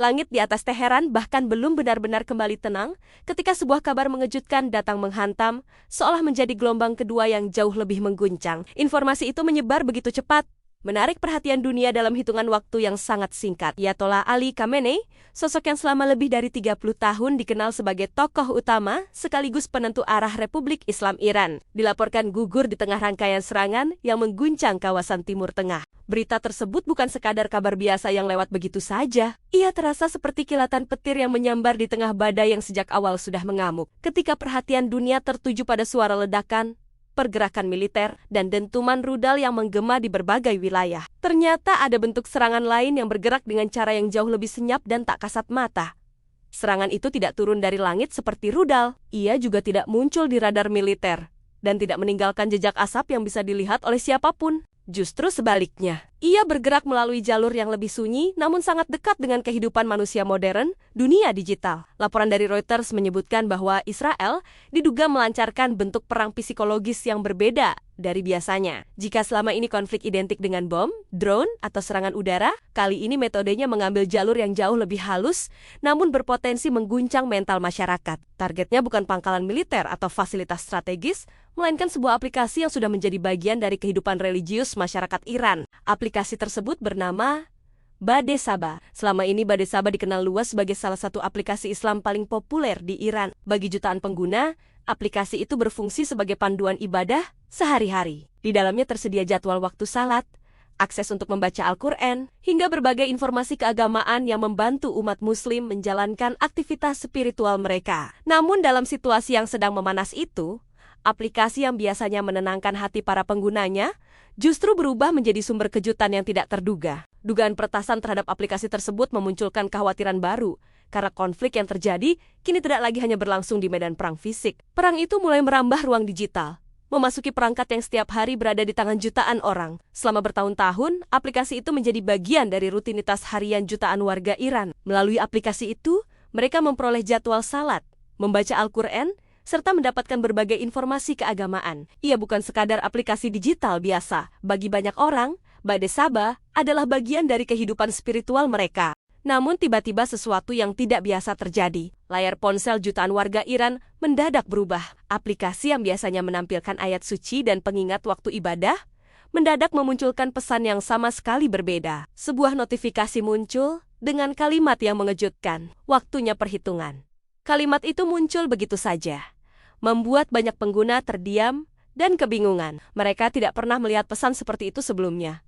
Langit di atas Teheran bahkan belum benar-benar kembali tenang ketika sebuah kabar mengejutkan datang menghantam, seolah menjadi gelombang kedua yang jauh lebih mengguncang. Informasi itu menyebar begitu cepat, menarik perhatian dunia dalam hitungan waktu yang sangat singkat. Ayatollah Ali Khamenei, sosok yang selama lebih dari 30 tahun dikenal sebagai tokoh utama sekaligus penentu arah Republik Islam Iran, dilaporkan gugur di tengah rangkaian serangan yang mengguncang kawasan Timur Tengah. Berita tersebut bukan sekadar kabar biasa yang lewat begitu saja. Ia terasa seperti kilatan petir yang menyambar di tengah badai yang sejak awal sudah mengamuk. Ketika perhatian dunia tertuju pada suara ledakan, pergerakan militer, dan dentuman rudal yang menggema di berbagai wilayah. Ternyata ada bentuk serangan lain yang bergerak dengan cara yang jauh lebih senyap dan tak kasat mata. Serangan itu tidak turun dari langit seperti rudal. Ia juga tidak muncul di radar militer, dan tidak meninggalkan jejak asap yang bisa dilihat oleh siapapun. Justru sebaliknya, ia bergerak melalui jalur yang lebih sunyi namun sangat dekat dengan kehidupan manusia modern, dunia digital. Laporan dari Reuters menyebutkan bahwa Israel diduga melancarkan bentuk perang psikologis yang berbeda dari biasanya. Jika selama ini konflik identik dengan bom, drone, atau serangan udara, kali ini metodenya mengambil jalur yang jauh lebih halus namun berpotensi mengguncang mental masyarakat. Targetnya bukan pangkalan militer atau fasilitas strategis, melainkan sebuah aplikasi yang sudah menjadi bagian dari kehidupan religius masyarakat Iran. Aplikasi tersebut bernama Bade Saba. Selama ini Bade Saba dikenal luas sebagai salah satu aplikasi Islam paling populer di Iran. Bagi jutaan pengguna, aplikasi itu berfungsi sebagai panduan ibadah sehari-hari. Di dalamnya tersedia jadwal waktu salat, akses untuk membaca Al-Quran, hingga berbagai informasi keagamaan yang membantu umat muslim menjalankan aktivitas spiritual mereka. Namun dalam situasi yang sedang memanas itu, aplikasi yang biasanya menenangkan hati para penggunanya justru berubah menjadi sumber kejutan yang tidak terduga. Dugaan peretasan terhadap aplikasi tersebut memunculkan kekhawatiran baru, karena konflik yang terjadi kini tidak lagi hanya berlangsung di medan perang fisik. Perang itu mulai merambah ruang digital, memasuki perangkat yang setiap hari berada di tangan jutaan orang. Selama bertahun-tahun, aplikasi itu menjadi bagian dari rutinitas harian jutaan warga Iran. Melalui aplikasi itu, mereka memperoleh jadwal salat, membaca Al-Quran, serta mendapatkan berbagai informasi keagamaan. Ia bukan sekadar aplikasi digital biasa. Bagi banyak orang, Bade Saba adalah bagian dari kehidupan spiritual mereka. Namun tiba-tiba sesuatu yang tidak biasa terjadi. Layar ponsel jutaan warga Iran mendadak berubah. Aplikasi yang biasanya menampilkan ayat suci dan pengingat waktu ibadah, mendadak memunculkan pesan yang sama sekali berbeda. Sebuah notifikasi muncul dengan kalimat yang mengejutkan. Waktunya perhitungan. Kalimat itu muncul begitu saja, membuat banyak pengguna terdiam dan kebingungan. Mereka tidak pernah melihat pesan seperti itu sebelumnya.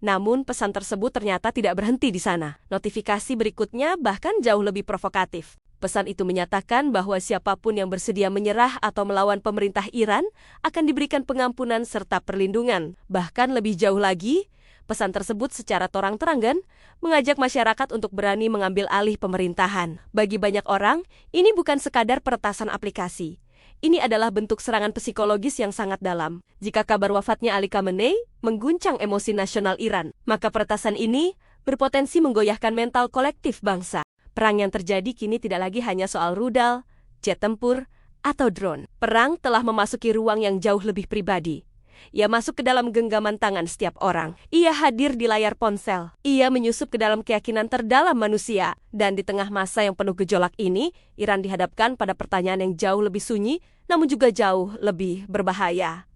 Namun pesan tersebut ternyata tidak berhenti di sana. Notifikasi berikutnya bahkan jauh lebih provokatif. Pesan itu menyatakan bahwa siapapun yang bersedia menyerah atau melawan pemerintah Iran akan diberikan pengampunan serta perlindungan. Bahkan lebih jauh lagi, pesan tersebut secara terang-terangan mengajak masyarakat untuk berani mengambil alih pemerintahan. Bagi banyak orang, ini bukan sekadar peretasan aplikasi. Ini adalah bentuk serangan psikologis yang sangat dalam. Jika kabar wafatnya Ali Khamenei mengguncang emosi nasional Iran, maka peretasan ini berpotensi menggoyahkan mental kolektif bangsa. Perang yang terjadi kini tidak lagi hanya soal rudal, jet tempur, atau drone. Perang telah memasuki ruang yang jauh lebih pribadi. Ia masuk ke dalam genggaman tangan setiap orang. Ia hadir di layar ponsel. Ia menyusup ke dalam keyakinan terdalam manusia. Dan di tengah masa yang penuh gejolak ini, Iran dihadapkan pada pertanyaan yang jauh lebih sunyi, namun juga jauh lebih berbahaya.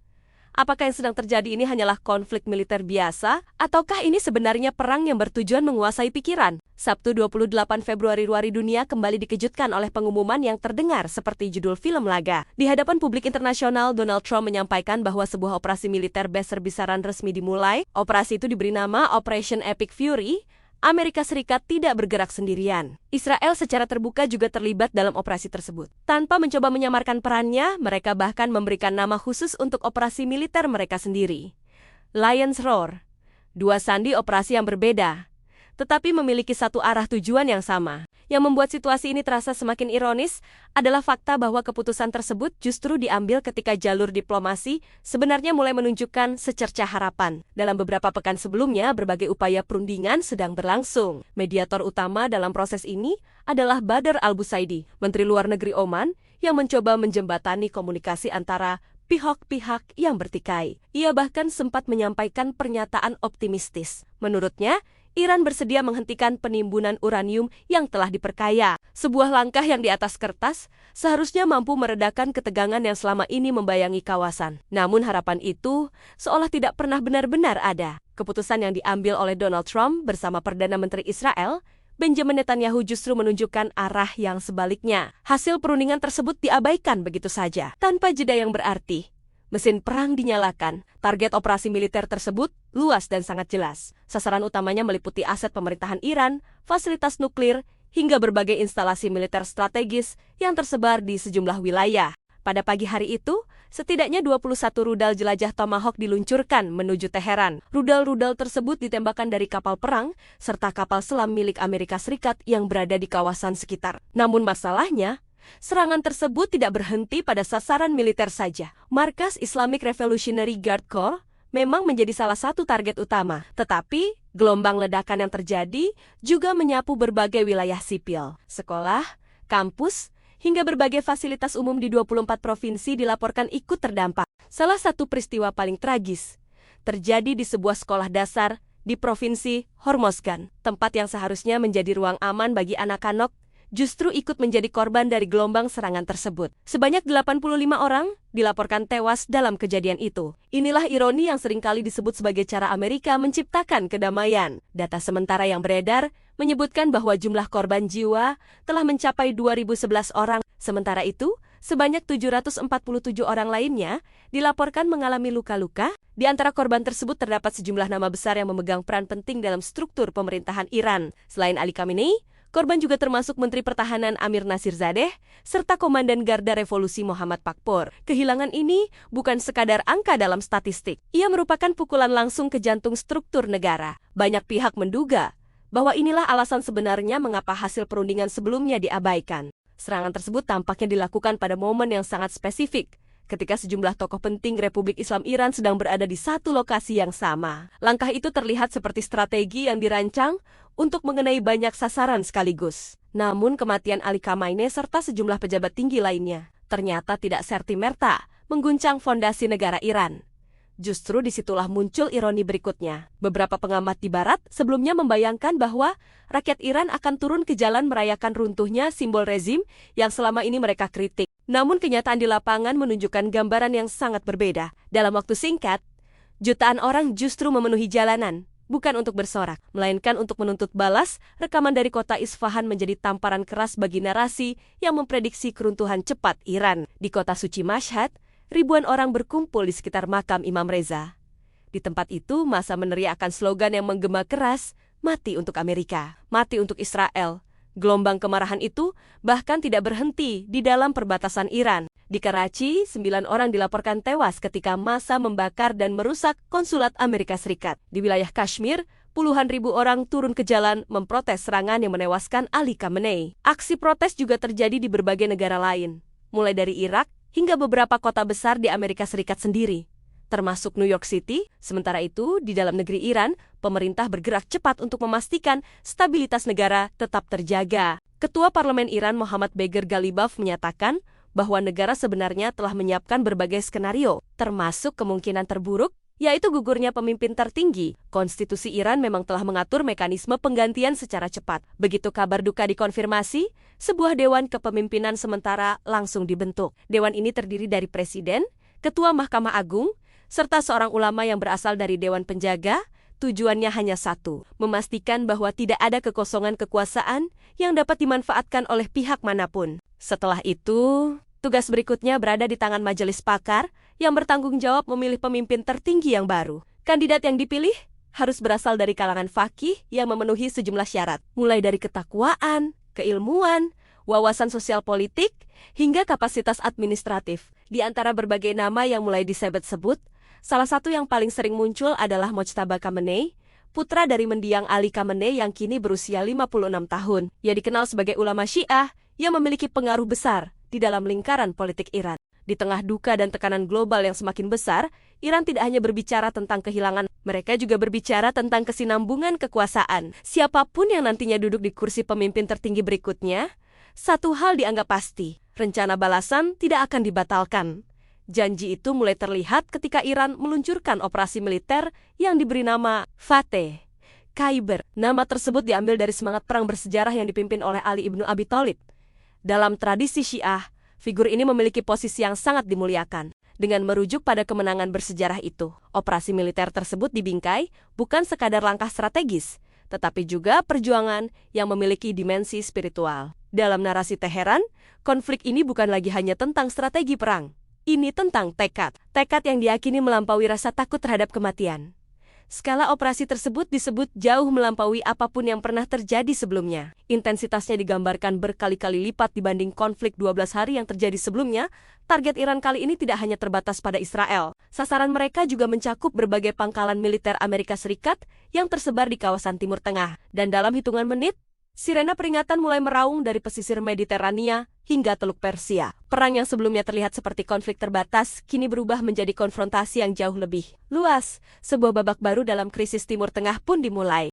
Apakah yang sedang terjadi ini hanyalah konflik militer biasa, ataukah ini sebenarnya perang yang bertujuan menguasai pikiran? Sabtu 28 Februari dunia kembali dikejutkan oleh pengumuman yang terdengar seperti judul film laga. Di hadapan publik internasional, Donald Trump menyampaikan bahwa sebuah operasi militer besar-besaran resmi dimulai. Operasi itu diberi nama Operation Epic Fury. Amerika Serikat tidak bergerak sendirian. Israel secara terbuka juga terlibat dalam operasi tersebut. Tanpa mencoba menyamarkan perannya, mereka bahkan memberikan nama khusus untuk operasi militer mereka sendiri. Lion's Roar. Dua sandi operasi yang berbeda, tetapi memiliki satu arah tujuan yang sama. Yang membuat situasi ini terasa semakin ironis adalah fakta bahwa keputusan tersebut justru diambil ketika jalur diplomasi sebenarnya mulai menunjukkan secercah harapan. Dalam beberapa pekan sebelumnya, berbagai upaya perundingan sedang berlangsung. Mediator utama dalam proses ini adalah Badr al-Busaidi, Menteri Luar Negeri Oman, yang mencoba menjembatani komunikasi antara pihak-pihak yang bertikai. Ia bahkan sempat menyampaikan pernyataan optimistis. Menurutnya, Iran bersedia menghentikan penimbunan uranium yang telah diperkaya. Sebuah langkah yang di atas kertas seharusnya mampu meredakan ketegangan yang selama ini membayangi kawasan. Namun harapan itu seolah tidak pernah benar-benar ada. Keputusan yang diambil oleh Donald Trump bersama Perdana Menteri Israel, Benjamin Netanyahu, justru menunjukkan arah yang sebaliknya. Hasil perundingan tersebut diabaikan begitu saja, tanpa jeda yang berarti. Mesin perang dinyalakan. Target operasi militer tersebut luas dan sangat jelas. Sasaran utamanya meliputi aset pemerintahan Iran, fasilitas nuklir, hingga berbagai instalasi militer strategis yang tersebar di sejumlah wilayah. Pada pagi hari itu, setidaknya 21 rudal jelajah Tomahawk diluncurkan menuju Teheran. Rudal-rudal tersebut ditembakkan dari kapal perang serta kapal selam milik Amerika Serikat yang berada di kawasan sekitar. Namun masalahnya, serangan tersebut tidak berhenti pada sasaran militer saja. Markas Islamic Revolutionary Guard Corps memang menjadi salah satu target utama, tetapi gelombang ledakan yang terjadi juga menyapu berbagai wilayah sipil. Sekolah, kampus, hingga berbagai fasilitas umum di 24 provinsi dilaporkan ikut terdampak. Salah satu peristiwa paling tragis terjadi di sebuah sekolah dasar di Provinsi Hormozgan, tempat yang seharusnya menjadi ruang aman bagi anak-anak, justru ikut menjadi korban dari gelombang serangan tersebut. Sebanyak 85 orang dilaporkan tewas dalam kejadian itu. Inilah ironi yang seringkali disebut sebagai cara Amerika menciptakan kedamaian. Data sementara yang beredar menyebutkan bahwa jumlah korban jiwa telah mencapai 2.011 orang. Sementara itu, sebanyak 747 orang lainnya dilaporkan mengalami luka-luka. Di antara korban tersebut terdapat sejumlah nama besar yang memegang peran penting dalam struktur pemerintahan Iran. Selain Ali Khamenei, korban juga termasuk Menteri Pertahanan Amir Nasir-Zadeh, serta Komandan Garda Revolusi Muhammad Pakpor. Kehilangan ini bukan sekadar angka dalam statistik. Ia merupakan pukulan langsung ke jantung struktur negara. Banyak pihak menduga bahwa inilah alasan sebenarnya mengapa hasil perundingan sebelumnya diabaikan. Serangan tersebut tampaknya dilakukan pada momen yang sangat spesifik, ketika sejumlah tokoh penting Republik Islam Iran sedang berada di satu lokasi yang sama. Langkah itu terlihat seperti strategi yang dirancang untuk mengenai banyak sasaran sekaligus. Namun kematian Ali Khamenei serta sejumlah pejabat tinggi lainnya ternyata tidak serta-merta mengguncang fondasi negara Iran. Justru disitulah muncul ironi berikutnya. Beberapa pengamat di Barat sebelumnya membayangkan bahwa rakyat Iran akan turun ke jalan merayakan runtuhnya simbol rezim yang selama ini mereka kritik. Namun kenyataan di lapangan menunjukkan gambaran yang sangat berbeda. Dalam waktu singkat, jutaan orang justru memenuhi jalanan, bukan untuk bersorak, melainkan untuk menuntut balas. Rekaman dari kota Isfahan menjadi tamparan keras bagi narasi yang memprediksi keruntuhan cepat Iran. Di kota suci Mashhad, ribuan orang berkumpul di sekitar makam Imam Reza. Di tempat itu, massa meneriakkan slogan yang menggema keras, "Mati untuk Amerika, mati untuk Israel." Gelombang kemarahan itu bahkan tidak berhenti di dalam perbatasan Iran. Di Karachi, 9 orang dilaporkan tewas ketika massa membakar dan merusak konsulat Amerika Serikat. Di wilayah Kashmir, puluhan ribu orang turun ke jalan memprotes serangan yang menewaskan Ali Khamenei. Aksi protes juga terjadi di berbagai negara lain, mulai dari Irak hingga beberapa kota besar di Amerika Serikat sendiri, termasuk New York City. Sementara itu, di dalam negeri Iran, pemerintah bergerak cepat untuk memastikan stabilitas negara tetap terjaga. Ketua Parlemen Iran Mohammad Bagher Ghalibaf menyatakan bahwa negara sebenarnya telah menyiapkan berbagai skenario, termasuk kemungkinan terburuk, yaitu gugurnya pemimpin tertinggi. Konstitusi Iran memang telah mengatur mekanisme penggantian secara cepat. Begitu kabar duka dikonfirmasi, sebuah dewan kepemimpinan sementara langsung dibentuk. Dewan ini terdiri dari presiden, ketua Mahkamah Agung, serta seorang ulama yang berasal dari Dewan Penjaga. Tujuannya hanya satu, memastikan bahwa tidak ada kekosongan kekuasaan yang dapat dimanfaatkan oleh pihak manapun. Setelah itu, tugas berikutnya berada di tangan majelis pakar yang bertanggung jawab memilih pemimpin tertinggi yang baru. Kandidat yang dipilih harus berasal dari kalangan faqih yang memenuhi sejumlah syarat, mulai dari ketakwaan, keilmuan, wawasan sosial politik, hingga kapasitas administratif. Di antara berbagai nama yang mulai disebut-sebut, salah satu yang paling sering muncul adalah Mojtaba Khamenei, putra dari mendiang Ali Khamenei yang kini berusia 56 tahun. Ia dikenal sebagai ulama Syiah yang memiliki pengaruh besar di dalam lingkaran politik Iran. Di tengah duka dan tekanan global yang semakin besar, Iran tidak hanya berbicara tentang kehilangan, mereka juga berbicara tentang kesinambungan kekuasaan. Siapapun yang nantinya duduk di kursi pemimpin tertinggi berikutnya, satu hal dianggap pasti, rencana balasan tidak akan dibatalkan. Janji itu mulai terlihat ketika Iran meluncurkan operasi militer yang diberi nama Fateh. Khaybar. Nama tersebut diambil dari semangat perang bersejarah yang dipimpin oleh Ali ibnu Abi Thalib. Dalam tradisi Syiah, figur ini memiliki posisi yang sangat dimuliakan. Dengan merujuk pada kemenangan bersejarah itu, operasi militer tersebut dibingkai bukan sekadar langkah strategis, tetapi juga perjuangan yang memiliki dimensi spiritual. Dalam narasi Teheran, konflik ini bukan lagi hanya tentang strategi perang. Ini tentang tekad. Tekad yang diyakini melampaui rasa takut terhadap kematian. Skala operasi tersebut disebut jauh melampaui apapun yang pernah terjadi sebelumnya. Intensitasnya digambarkan berkali-kali lipat dibanding konflik 12 hari yang terjadi sebelumnya. Target Iran kali ini tidak hanya terbatas pada Israel. Sasaran mereka juga mencakup berbagai pangkalan militer Amerika Serikat yang tersebar di kawasan Timur Tengah. Dan dalam hitungan menit, sirena peringatan mulai meraung dari pesisir Mediterania hingga Teluk Persia. Perang yang sebelumnya terlihat seperti konflik terbatas, kini berubah menjadi konfrontasi yang jauh lebih luas. Sebuah babak baru dalam krisis Timur Tengah pun dimulai.